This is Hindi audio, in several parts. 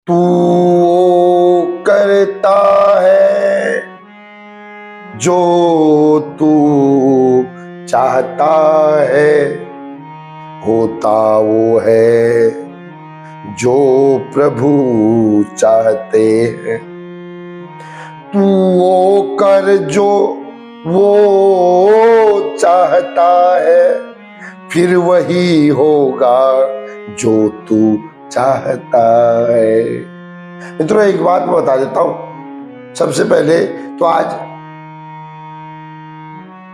तू करता है जो तू चाहता है, होता वो है जो प्रभु चाहते हैं। तू वो कर जो वो चाहता है, फिर वही होगा जो तू चाहता है। मित्रों, एक बात मैं बता देता हूं। सबसे पहले तो आज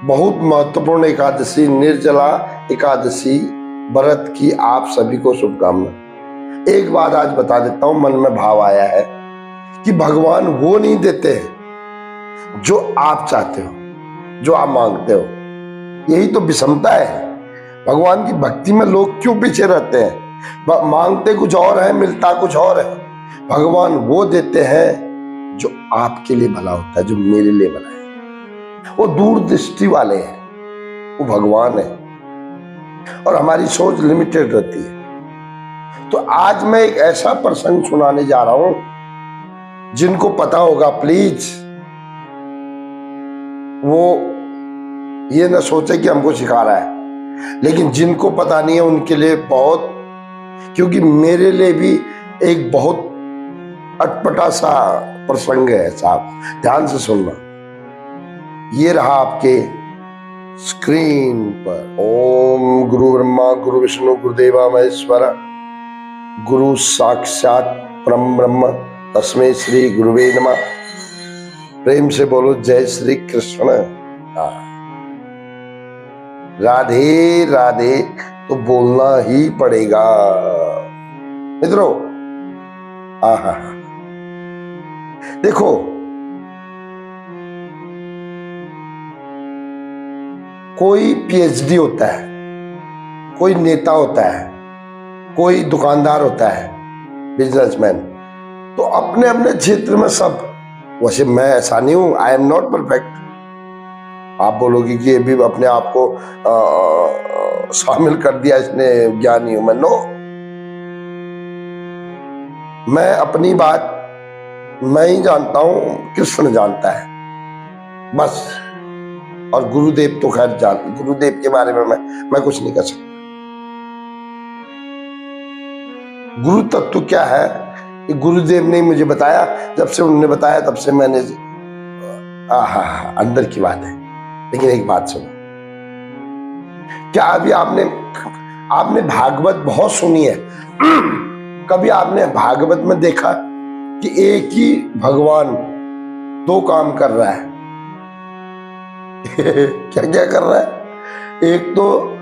बहुत महत्वपूर्ण एकादशी, निर्जला एकादशी व्रत की आप सभी को शुभकामना। एक बात आज बता देता हूं, मन में भाव आया है कि भगवान वो नहीं देते हैं जो आप चाहते हो, जो आप मांगते हो। यही तो विषमता है। भगवान की भक्ति में लोग क्यों पीछे रहते हैं? मांगते कुछ और है, मिलता कुछ और है। भगवान वो देते हैं जो आपके लिए भला होता है, जो मेरे लिए भला है। वो दूरदृष्टि वाले हैं, वो भगवान है, और हमारी सोच लिमिटेड रहती है। तो आज मैं एक ऐसा प्रसंग सुनाने जा रहा हूं, जिनको पता होगा प्लीज वो ये ना सोचे कि हमको सिखा रहा है, लेकिन जिनको पता नहीं है उनके लिए बहुत, क्योंकि मेरे लिए भी एक बहुत अटपटा सा प्रसंग है साहब। ध्यान से सुनना। ये रहा आपके स्क्रीन पर। ओम गुरु ब्रह्मा गुरु विष्णु गुरुदेवा महेश्वर, गुरु साक्षात परम ब्रह्म तस्मै श्री गुरुवे नमः। प्रेम से बोलो जय श्री कृष्ण। राधे राधे तो बोलना ही पड़ेगा मित्रों। आहा, देखो, कोई पीएचडी होता है, कोई नेता होता है, कोई दुकानदार होता है, बिजनेसमैन, तो अपने अपने क्षेत्र में सब। वैसे मैं ऐसा नहीं हूं, आई एम नॉट परफेक्ट। आप बोलोगे कि ये भी अपने आप को शामिल कर दिया इसने, ज्ञानी हूं मैं। नो, मैं अपनी बात मैं ही जानता हूं, कृष्ण जानता है बस। और गुरुदेव तो खैर जानते, गुरुदेव के बारे में मैं कुछ नहीं कर सकता। गुरु तत्व क्या है कि गुरुदेव ने मुझे बताया, जब से उन्होंने बताया तब से मैंने अंदर की बात है। लेकिन एक बात सुनो, क्या अभी आपने भागवत बहुत सुनी है? कभी आपने भागवत में देखा कि एक ही भगवान दो काम कर रहा है? क्या क्या कर रहा है? एक तो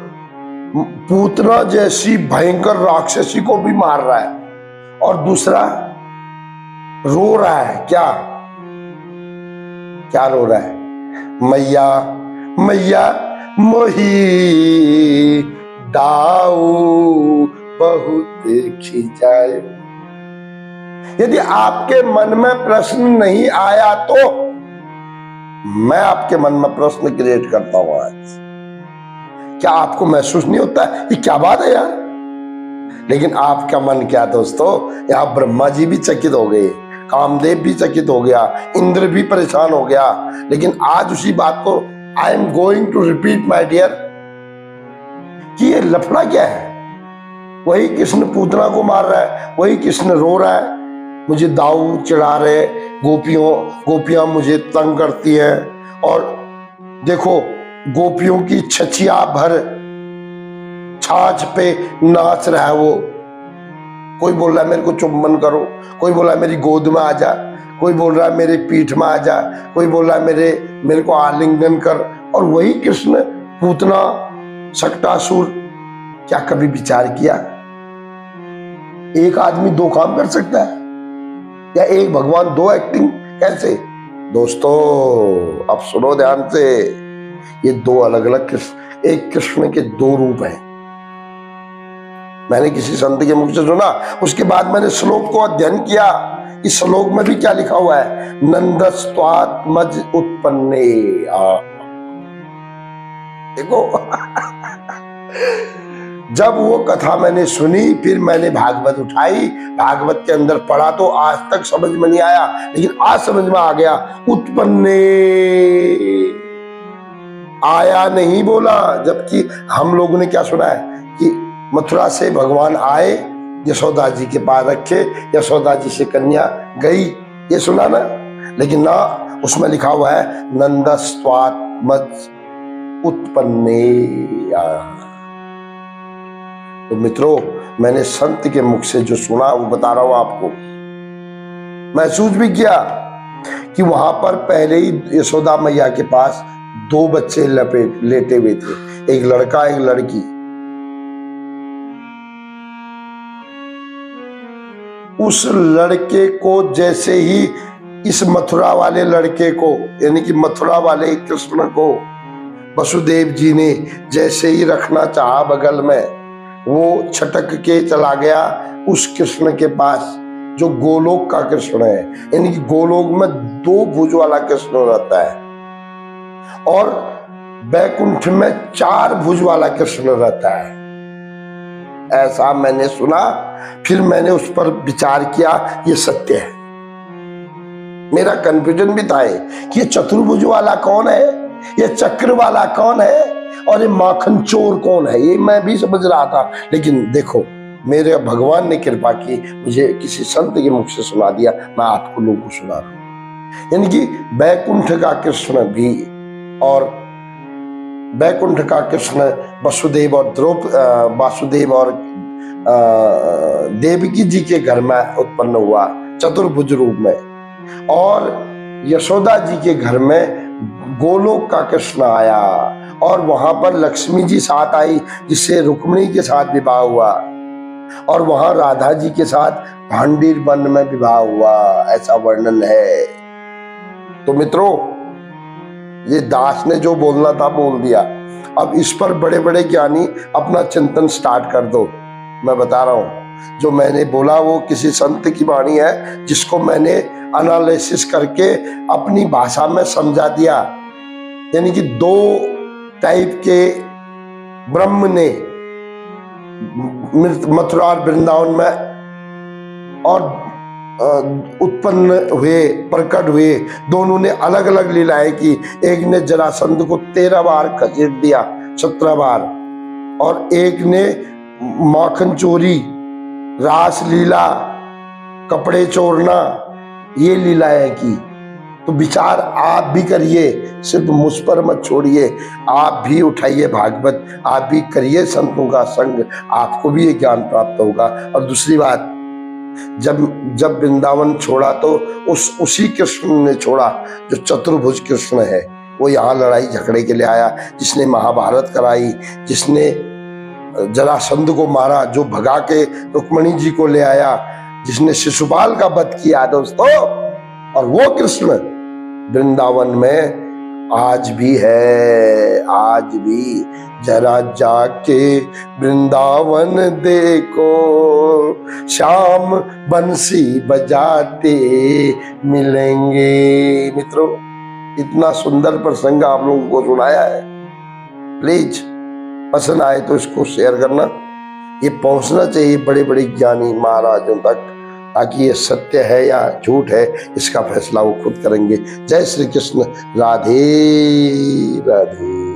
पूतना जैसी भयंकर राक्षसी को भी मार रहा है, और दूसरा रो रहा है। क्या रो रहा है? मैया मैया मोही दाऊ बहुत खिंचाए। यदि आपके मन में प्रश्न नहीं आया तो मैं आपके मन में प्रश्न क्रिएट करता हूं आज। क्या आपको महसूस नहीं होता है ये क्या बात है यार? लेकिन आपका मन क्या दोस्तों, यहां ब्रह्मा जी भी चकित हो गए, कामदेव भी चकित हो गया, इंद्र भी परेशान हो गया। लेकिन आज उसी बात को I am going to repeat my dear, कि ये लफड़ा क्या है? वही कृष्ण पूतना को मार रहा है, वही कृष्ण रो रहा है, मुझे दाऊ चढ़ा रहे, गोपियां मुझे तंग करती हैं। और देखो, गोपियों की छचिया भर छाछ पे नाच रहा है वो। कोई बोल रहा है मेरे को चुम्बन करो, कोई बोल रहा है मेरी गोद में आ जा, कोई बोल रहा है मेरे पीठ में आ जा, कोई बोल रहा है मेरे को आलिंगन कर। और वही कृष्ण पूतना शक्टासुर। क्या कभी विचार किया एक आदमी दो काम कर सकता है? या एक भगवान दो एक्टिंग कैसे? दोस्तों अब सुनो ध्यान से, ये दो अलग अलग कृष्ण, एक कृष्ण के दो रूप हैं। मैंने किसी संत के मुख से सुना, उसके बाद मैंने श्लोक को अध्ययन किया। इस श्लोक में भी क्या लिखा हुआ है? नंदस्त्वात्मज उत्पन्ने। देखो जब वो कथा मैंने सुनी, फिर मैंने भागवत उठाई, भागवत के अंदर पढ़ा तो आज तक समझ में नहीं आया, लेकिन आज समझ में आ गया। उत्पन्ने आया नहीं बोला, जबकि हम लोगों ने क्या सुना है कि मथुरा से भगवान आए, यशोदा जी के पास रखे, यशोदा जी से कन्या गई, ये सुना ना। लेकिन ना, उसमें लिखा हुआ है नंदस्त्वात्मज उत्पन्ने। तो मित्रों, मैंने संत के मुख से जो सुना वो बता रहा हूं आपको। महसूस भी किया कि वहां पर पहले ही यशोदा मैया के पास 2 बच्चे लेटे हुए थे, एक लड़का एक लड़की। उस लड़के को जैसे ही इस मथुरा वाले लड़के को, यानी कि मथुरा वाले कृष्ण को वसुदेव जी ने जैसे ही रखना चाहा बगल में, वो छटक के चला गया उस कृष्ण के पास जो गोलोक का कृष्ण है। यानी कि गोलोक में 2 भुज वाला कृष्ण रहता है और बैकुंठ में 4 भुज वाला कृष्ण रहता है, ऐसा मैंने सुना। फिर मैंने उस पर विचार किया, ये सत्य है। मेरा कंफ्यूजन भी था कि ये चतुर्भुज वाला कौन है, ये चक्र वाला कौन है, और ये माखन चोर कौन है, ये मैं भी समझ रहा था। लेकिन देखो, मेरे भगवान ने कृपा की, मुझे किसी संत के मुख से सुना दिया, मैं आपको लोगों को सुना रहा हूं। यानी कि बैकुंठ का कृष्ण भी, और बैकुंठ का कृष्ण वसुदेव और देवकी जी के घर में उत्पन्न हुआ चतुर्भुज रूप में, और यशोदा जी के घर में गोलोक का कृष्ण आया, और वहां पर लक्ष्मी जी साथ आई जिससे रुक्मिणी के साथ विवाह हुआ, और वहां राधा जी के साथ भांडीर वन में विवाह हुआ, ऐसा वर्णन है। तो मित्रों, ये दास ने जो बोलना था बोल दिया। अब इस पर बड़े बड़े ज्ञानी अपना चिंतन स्टार्ट कर दो। मैं बता रहा हूं, जो मैंने बोला वो किसी संत की वाणी है, जिसको मैंने एनालिसिस करके अपनी भाषा में समझा दिया। यानी कि 2 टाइप के ब्रह्म ने मथुरा और वृंदावन में और उत्पन्न हुए, प्रकट हुए। दोनों ने अलग अलग लीलाएं की। एक ने जरासंध को 13 बार खसेड़ दिया, 17 बार, और एक ने माखन चोरी, रास लीला, कपड़े चोरना, ये लीलाएं की। तो विचार आप भी करिए, सिर्फ मुझ पर मत छोड़िए, आप भी उठाइए भागवत, आप भी करिए संतों का संग, आपको भी ये ज्ञान प्राप्त होगा। और दूसरी बात, जब वृंदावन छोड़ा तो उसी कृष्ण ने छोड़ा जो चतुर्भुज कृष्ण है। वो यहाँ लड़ाई झगड़े के लिए आया, जिसने महाभारत कराई, जिसने जरासंध को मारा, जो भगा के रुक्मिणी जी को ले आया, जिसने शिशुपाल का वध किया दोस्तों। और वो कृष्ण वृंदावन में आज भी है, आज भी। जरा जाके वृंदावन देखो, श्याम बंसी बजाते मिलेंगे। मित्रों, इतना सुंदर प्रसंग आप लोगों को सुनाया है। प्लीज पसंद आए तो इसको शेयर करना, ये पहुंचना चाहिए बड़े बड़े ज्ञानी महाराजों तक, ताकि ये सत्य है या झूठ है इसका फैसला वो खुद करेंगे। जय श्री कृष्ण, राधे राधे।